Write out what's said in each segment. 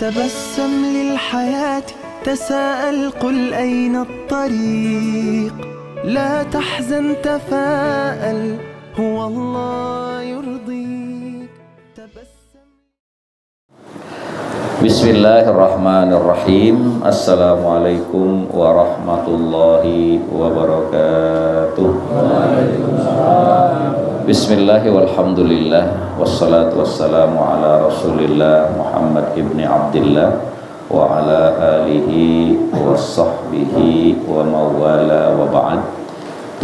تبسم للحياة تساءل قل أين الطريق لا تحزن تفاءل هو الله يرضيك Bismillahirrahmanirrahim. Assalamualaikum warahmatullahi wabarakatuh. Bismillah walhamdulillah wassalatu wassalamu ala rasulillah Muhammad ibni Abdillah wa ala alihi wa sahbihi wa mawala wa ba'd.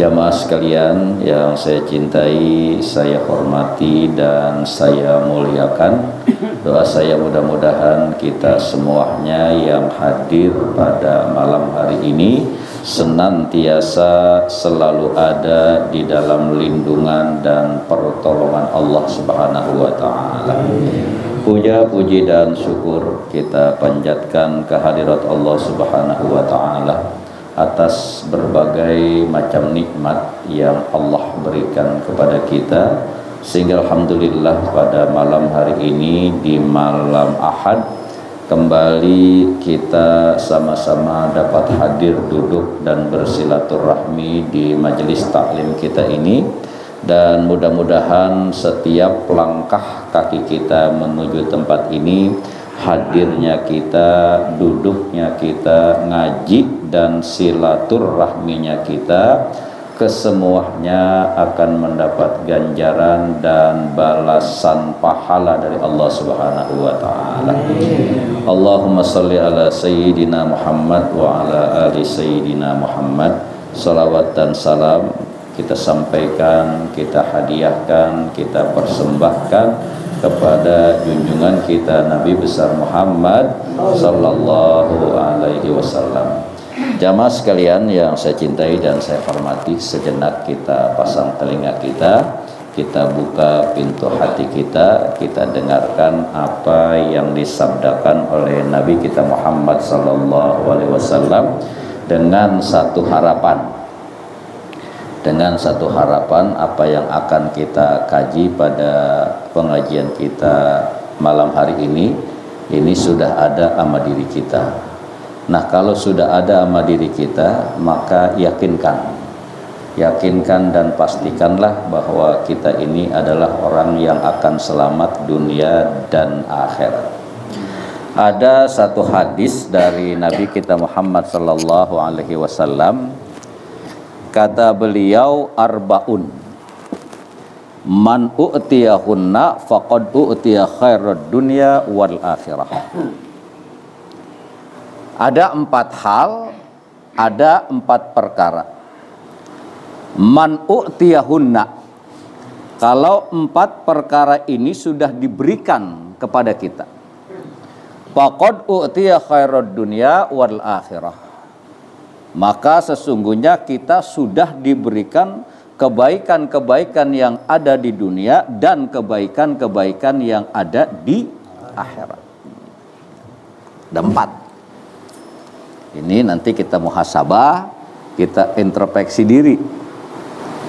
Jamaah sekalian yang saya cintai, saya hormati dan saya muliakan. Doa saya mudah-mudahan kita semuanya yang hadir pada malam hari ini senantiasa selalu ada di dalam lindungan dan pertolongan Allah Subhanahu wa taala. Puja, puji dan syukur kita panjatkan kehadirat Allah Subhanahu wa taala atas berbagai macam nikmat yang Allah berikan kepada kita, sehingga alhamdulillah pada malam hari ini di malam Ahad kembali kita sama-sama dapat hadir duduk dan bersilaturahmi di majelis taklim kita ini, dan mudah-mudahan setiap langkah kaki kita menuju tempat ini, hadirnya kita, duduknya kita, ngaji dan silaturahminya kita, kesemuanya akan mendapat ganjaran dan balasan pahala dari Allah Subhanahu wa taala. Allahumma shalli ala sayyidina Muhammad wa ala ali sayyidina Muhammad. Salawat dan salam kita sampaikan, kita hadiahkan, kita persembahkan kepada junjungan kita Nabi besar Muhammad sallallahu alaihi wasallam. Jamaah sekalian yang saya cintai dan saya hormati, sejenak kita pasang telinga kita, kita buka pintu hati kita, kita dengarkan apa yang disabdakan oleh Nabi kita Muhammad sallallahu alaihi wasallam dengan satu harapan. Dengan satu harapan, apa yang akan kita kaji pada pengajian kita malam hari ini sudah ada sama diri kita. Nah, kalau sudah ada sama diri kita, maka yakinkan dan pastikanlah bahwa kita ini adalah orang yang akan selamat dunia dan akhirat. Ada satu hadis dari Nabi kita Muhammad sallallahu alaihi wasallam, kata beliau, arbaun man u'tiyahunna faqad u'tiya khairad dunya wal akhirah. Ada 4 hal, ada 4 perkara. Man u'tiyahunna, kalau 4 perkara ini sudah diberikan kepada kita, faqad u'tiya khairad dunya wal akhirah, maka sesungguhnya kita sudah diberikan kebaikan-kebaikan yang ada di dunia dan kebaikan-kebaikan yang ada di akhirat. Ada 4. Ini nanti kita muhasabah, kita introspeksi diri.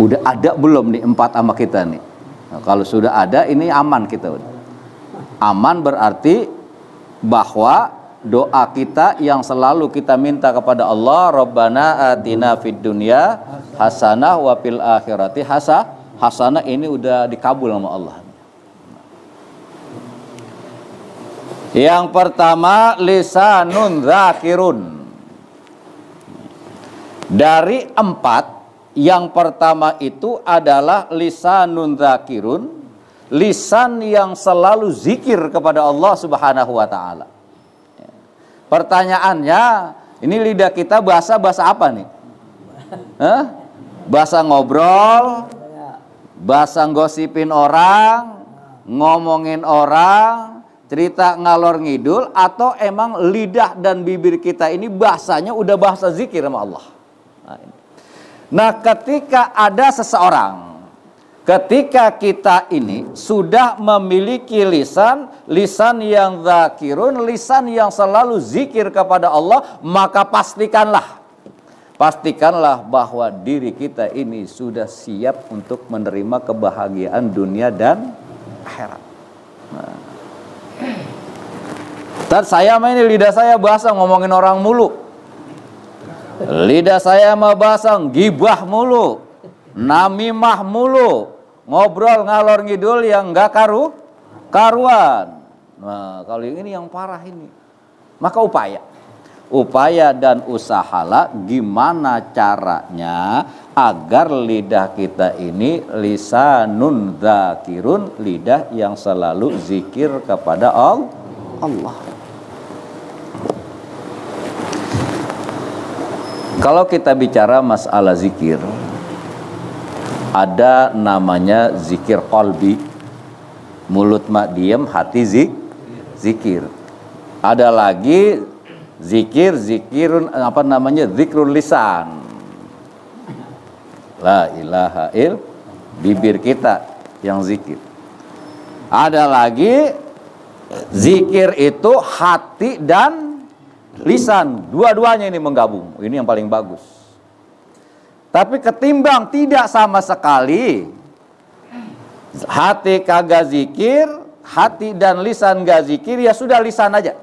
Udah ada belum nih 4 sama kita nih? Nah, kalau sudah ada, ini aman kita. Aman berarti bahwa doa kita yang selalu kita minta kepada Allah, Rabbana atina fid dunya hasanah wa fil akhirati hasanah, ini udah dikabul sama Allah. Yang pertama, lisanun dzakirun. Dari 4, yang pertama itu adalah lisanun dzakirun, lisan yang selalu zikir kepada Allah Subhanahu wa taala. Pertanyaannya, ini lidah kita bahasa apa nih? Bahasa ngobrol, bahasa gosipin orang, ngomongin orang, cerita ngalor ngidul, atau emang lidah dan bibir kita ini bahasanya udah bahasa zikir sama Allah? Nah, ketika ada seseorang, ketika kita ini sudah memiliki lisan yang dzakirun, lisan yang selalu zikir kepada Allah, maka pastikanlah bahwa diri kita ini sudah siap untuk menerima kebahagiaan dunia dan akhirat. Nah, Ustaz, saya ini lidah saya basah ngomongin orang mulu. Lidah saya mah basah gibah mulu, namimah mulu, ngobrol ngalor ngidul yang enggak karuan. Nah, kalau ini yang parah ini. Maka upaya dan usahalah gimana caranya agar lidah kita ini lisanun dzakirun, lidah yang selalu zikir kepada Allah. Kalau kita bicara masalah zikir, ada namanya zikir qalbi, mulut mak diem, hati zikir. Ada lagi zikirun zikrul lisan, la ilaha il, bibir kita yang zikir. Ada lagi zikir itu hati dan lisan, dua-duanya ini menggabung. Ini yang paling bagus. Tapi ketimbang tidak sama sekali, hati kagak zikir, hati dan lisan gak zikir, ya sudah lisan aja.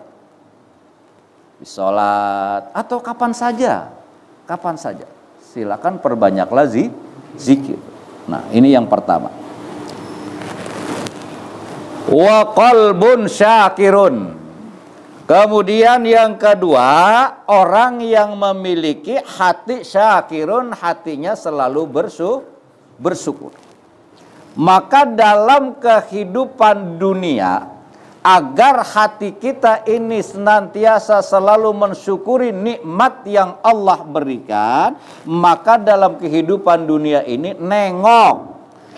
Di sholat atau kapan saja, silakan perbanyaklah zikir. Nah, ini yang pertama. Wa qalbun syakirun. Kemudian yang kedua, orang yang memiliki hati syakirun, hatinya selalu bersyukur. Maka dalam kehidupan dunia, agar hati kita ini senantiasa selalu mensyukuri nikmat yang Allah berikan, maka dalam kehidupan dunia ini nengok,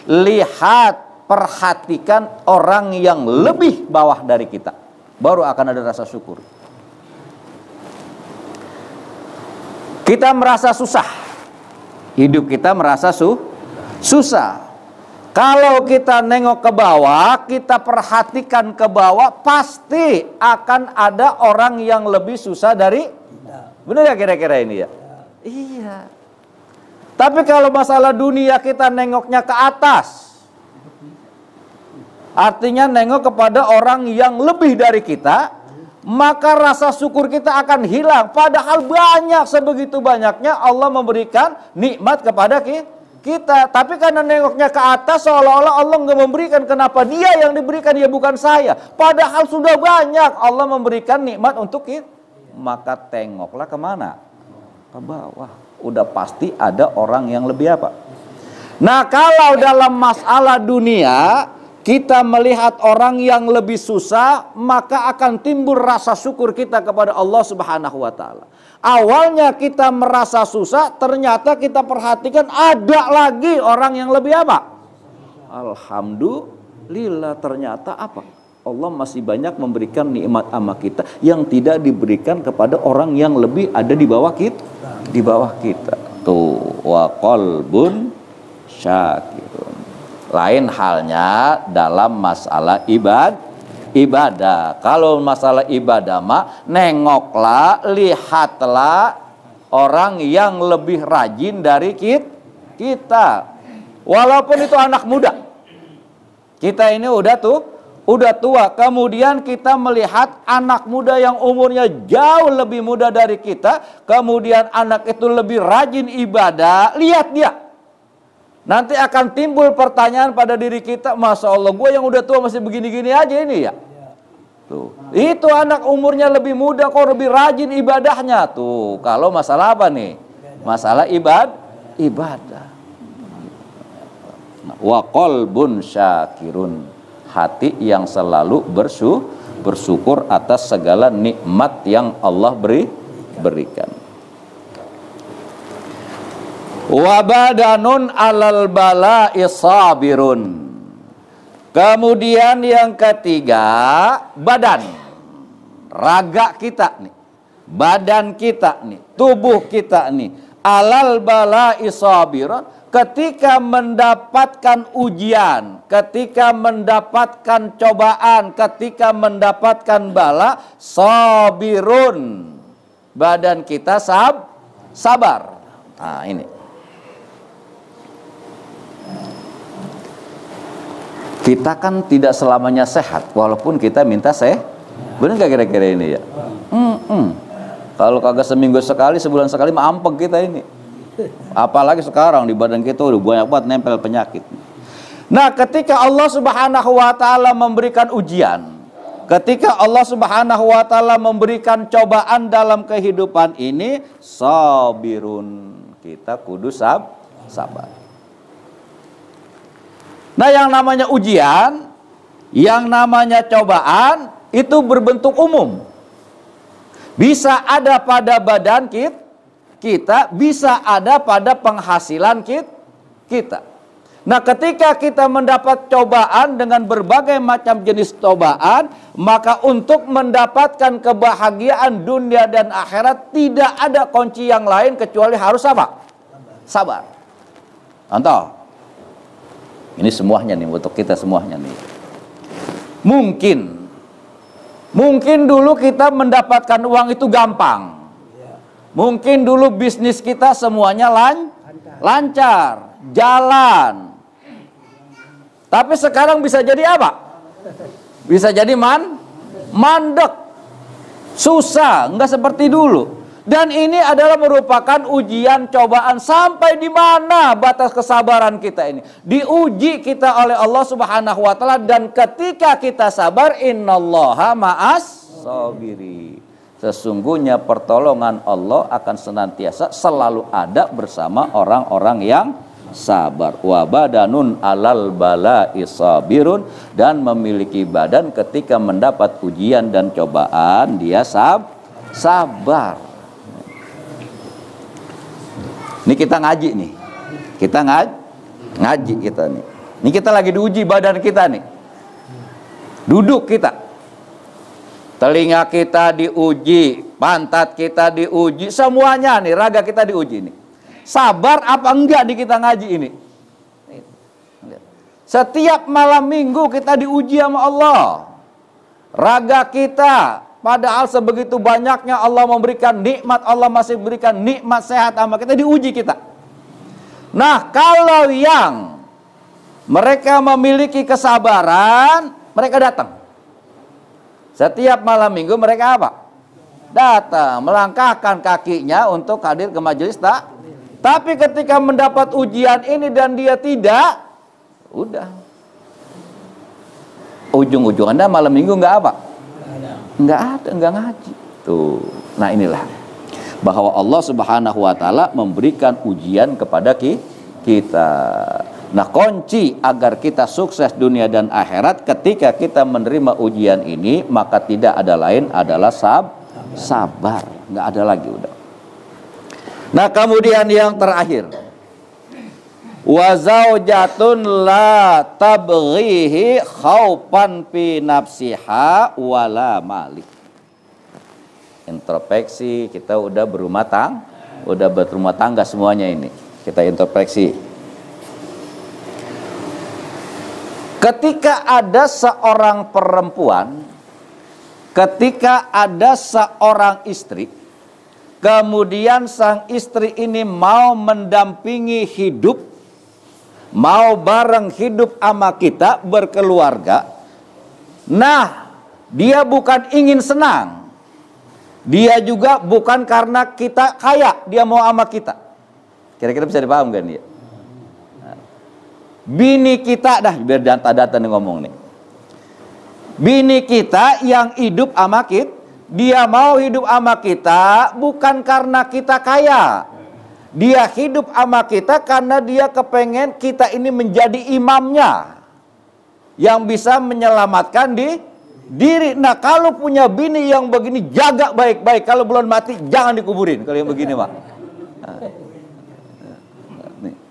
lihat, perhatikan orang yang lebih bawah dari kita, baru akan ada rasa syukur. Kita merasa susah, hidup kita merasa susah. Kalau kita nengok ke bawah, kita perhatikan ke bawah, pasti akan ada orang yang lebih susah dari kita. Benar ya kira-kira ini ya? Iya. Tapi kalau masalah dunia kita nengoknya ke atas, artinya nengok kepada orang yang lebih dari kita, maka rasa syukur kita akan hilang. Padahal banyak, sebegitu banyaknya Allah memberikan nikmat kepada kita. Tapi karena nengoknya ke atas, seolah-olah Allah nggak memberikan. Kenapa dia yang diberikan, ya bukan saya? Padahal sudah banyak Allah memberikan nikmat untuk kita. Maka tengoklah kemana? Ke bawah. Udah pasti ada orang yang lebih apa? Nah, kalau dalam masalah dunia kita melihat orang yang lebih susah, maka akan timbul rasa syukur kita kepada Allah Subhanahu wa taala. Awalnya kita merasa susah, ternyata kita perhatikan ada lagi orang yang lebih apa? Alhamdulillah, ternyata apa? Allah masih banyak memberikan nikmat sama kita yang tidak diberikan kepada orang yang lebih ada di bawah kita. Di bawah kita. Tuh, wa qalbun syakirun. Lain halnya dalam masalah ibadah. Kalau masalah ibadah mah nengoklah, lihatlah orang yang lebih rajin dari kita. Walaupun itu anak muda. Kita ini udah tua. Kemudian kita melihat anak muda yang umurnya jauh lebih muda dari kita, kemudian anak itu lebih rajin ibadah, lihat dia. Nanti akan timbul pertanyaan pada diri kita, Masya Allah, gue yang udah tua masih begini-gini aja ini ya. Tuh. Itu anak umurnya lebih muda kok lebih rajin ibadahnya. Tuh, kalau masalah apa nih? Masalah ibadah. Wa qalbun syakirun, hati yang selalu bersyukur atas segala nikmat yang Allah berikan. Wa badanun alal bala'i sabirun. Kemudian yang ketiga, badan, raga kita nih, badan kita nih, tubuh kita nih, alal bala'i sabirun. Ketika mendapatkan ujian, ketika mendapatkan cobaan, ketika mendapatkan bala, sabirun, badan kita sabar. Nah ini, kita kan tidak selamanya sehat, walaupun kita minta Bener nggak kira-kira ini ya? Kalau kagak seminggu sekali, sebulan sekali mampek kita ini. Apalagi sekarang di badan kita udah banyak banget nempel penyakit. Nah, ketika Allah Subhanahu wa taala memberikan ujian, ketika Allah Subhanahu wa taala memberikan cobaan dalam kehidupan ini, sabirun, kita kudu sabar. Nah, yang namanya ujian, yang namanya cobaan itu berbentuk umum. Bisa ada pada badan kita, bisa ada pada penghasilan kita. Nah, ketika kita mendapat cobaan dengan berbagai macam jenis cobaan, maka untuk mendapatkan kebahagiaan dunia dan akhirat tidak ada kunci yang lain kecuali harus apa? Sabar. Contoh, ini semuanya nih untuk kita semuanya nih. Mungkin dulu kita mendapatkan uang itu gampang. Mungkin dulu bisnis kita semuanya lancar, jalan. Tapi sekarang bisa jadi apa? Bisa jadi mandek, susah, nggak seperti dulu. Dan ini adalah merupakan ujian, cobaan. Sampai di mana batas kesabaran kita ini? Diuji kita oleh Allah Subhanahu wa taala, dan ketika kita sabar, innallaha ma'as sabiri. Sesungguhnya pertolongan Allah akan senantiasa selalu ada bersama orang-orang yang sabar. Wa badanun alal bala'i sabirun, dan memiliki badan ketika mendapat ujian dan cobaan dia sabar. Ini kita ngaji nih. Kita ngaji kita nih. Ini kita lagi diuji badan kita nih. Duduk kita. Telinga kita diuji, pantat kita diuji, semuanya nih, raga kita diuji nih. Sabar apa enggak di kita ngaji ini? Setiap malam minggu kita diuji sama Allah. Raga kita, padahal sebegitu banyaknya Allah memberikan nikmat, Allah masih berikan nikmat sehat sama kita, diuji kita. Nah, kalau yang mereka memiliki kesabaran, mereka datang. Setiap malam minggu mereka apa? Datang, melangkahkan kakinya untuk hadir ke majelis Tapi ketika mendapat ujian ini dan dia tidak, udah. Ujung-ujungnya malam minggu enggak apa? Enggak ada, enggak ngaji. Tuh. Nah, inilah bahwa Allah Subhanahu wa taala memberikan ujian kepada kita. Nah, kunci agar kita sukses dunia dan akhirat ketika kita menerima ujian ini, maka tidak ada lain adalah sabar. Enggak ada lagi udah. Nah, kemudian yang terakhir, wa zaujatun la tabghihi khaufan fi nafsiha wala malik. Introspeksi, kita udah berumah tangga semuanya ini. Kita introspeksi. Ketika ada seorang perempuan, ketika ada seorang istri, kemudian sang istri ini mau mendampingi hidup, mau bareng hidup sama kita, berkeluarga. Nah, dia bukan ingin senang. Dia juga bukan karena kita kaya, dia mau sama kita. Kira-kira bisa dipaham kan dia? Bini kita, dah biar data-data nih ngomong nih. Bini kita yang hidup sama kita, dia mau hidup sama kita bukan karena kita kaya. Dia hidup sama kita karena dia kepengen kita ini menjadi imamnya, yang bisa menyelamatkan diri. Nah, kalau punya bini yang begini, jaga baik-baik. Kalau belum mati, jangan dikuburin. Kalau yang begini, Pak.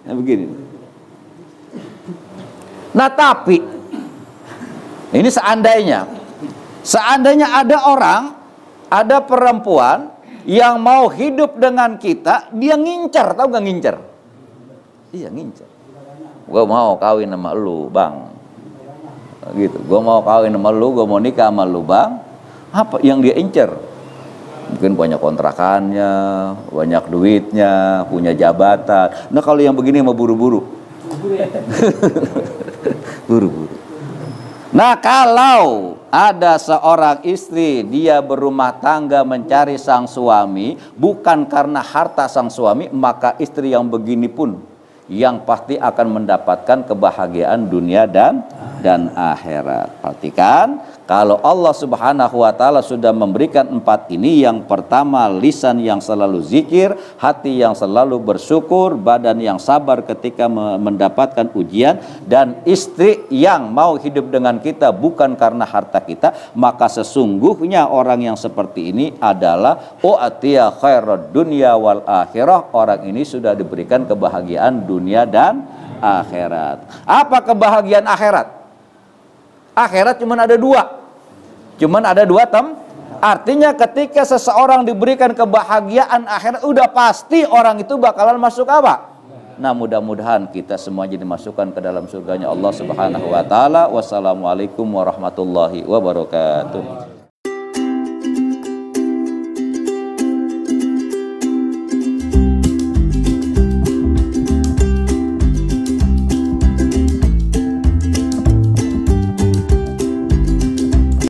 Nah, begini. Nah, tapi ini seandainya ada orang, ada perempuan yang mau hidup dengan kita, dia ngincer, tahu gak ngincer? Iya, ngincer. Gue mau kawin sama lu, Bang. Gitu. Gue mau kawin sama lu, gue mau nikah sama lu, Bang. Apa yang dia incer? Mungkin banyak kontrakannya, banyak duitnya, punya jabatan. Nah, kalau yang begini mau buru-buru. Buru-buru. Nah, kalau ada seorang istri, dia berumah tangga mencari sang suami bukan karena harta sang suami, maka istri yang begini pun yang pasti akan mendapatkan kebahagiaan dunia dan akhirat. Perhatikan, kalau Allah Subhanahu wa taala sudah memberikan 4 ini, yang pertama lisan yang selalu zikir, hati yang selalu bersyukur, badan yang sabar ketika mendapatkan ujian, dan istri yang mau hidup dengan kita bukan karena harta kita, maka sesungguhnya orang yang seperti ini adalah u'tiya khairad dunya wal akhirah. Orang ini sudah diberikan kebahagiaan dunia dan akhirat. Apa kebahagiaan akhirat? Akhirat cuma ada 2. Cuman ada 2 artinya ketika seseorang diberikan kebahagiaan akhirat, udah pasti orang itu bakalan masuk apa? Nah, mudah-mudahan kita semua jadi masukkan ke dalam surganya Allah Subhanahu wa taala. Wassalamualaikum warahmatullahi wabarakatuh.